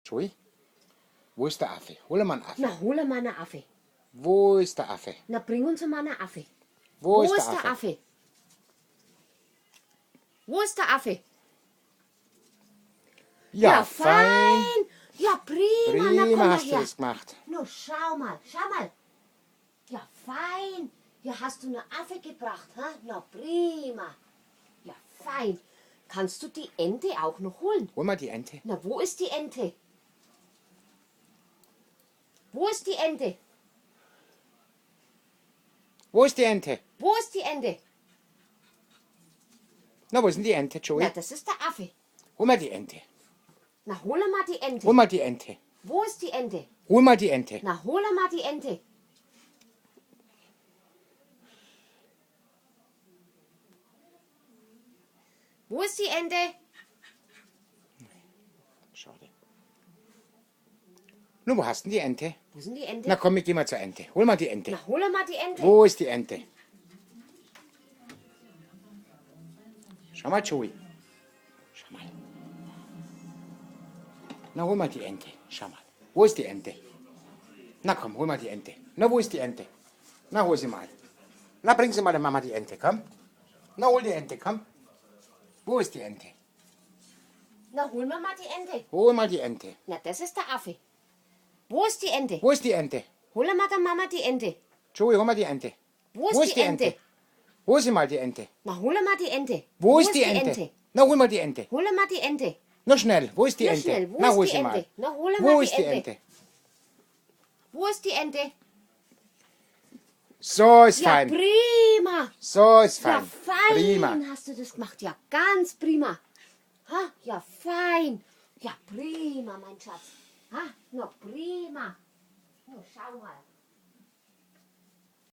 Joey, wo ist der Affe? Hol mal einen Affe. Na, hole mal einen Affe. Wo ist der Affe? Na, bring uns mal einen Affe. Wo ist der Affe? Wo ist der Affe? Ja, fein. Ja, prima. Na, komm Prima mal hast du her. das gemacht. Na, schau mal, schau mal. Ja, fein. Hier hast du einen Affe gebracht, ha? Na, prima. Ja, fein. Kannst du die Ente auch noch holen? Hol mal die Ente. Na, wo ist die Ente? Wo ist die Ente? Wo ist die Ente? Wo ist die Ente? Na, wo ist denn die Ente, Joey? Na, das ist der Affe. Hol mal die Ente. Na, hole mal die Ente. Hol mal die Ente. Wo ist die Ente? Hol mal die Ente. Na, hole mal die Ente. Wo ist die Ente? Schade. Nun, wo hast denn die Ente? Wo sind die Ente? Na komm, ich geh mal zur Ente. Hol mal die Ente. Na, hole mal die Ente. Wo ist die Ente? Schau mal, Joey. Schau mal. Na, hol mal die Ente. Schau mal. Wo ist die Ente? Na komm, hol mal die Ente. Na, wo ist die Ente? Na, hol sie mal. Na, bring sie mal der Mama die Ente, komm. Na, hol die Ente, komm. Wo ist die Ente? Na, holen wir mal die Ente. Hol mal die Ente. Na, das ist der Affe. Wo ist die Ente? Wo ist die Ente? Hole mal der Mama die Ente. Joey, hol mal die Ente. Wo ist die Ente? Hol sie mal die Ente. Na, hole mal die Ente. Wo ist die Ente? Na, hol mal die Ente. Hole mal die Ente. Na, schnell. Wo ist die Na, Ente? schnell. Wo Na, ist hol die sie Ente? mal. Na, hole Wo mal ist die die Ente. Ente? Wo ist die Ente? So ist Ja, fein. prima. So ist Ja, fein. fein Prima. hast du das gemacht. Ja, ganz prima. Ha, ja, fein. Ja, prima, mein Schatz. Ha, na, prima. Na, schau mal.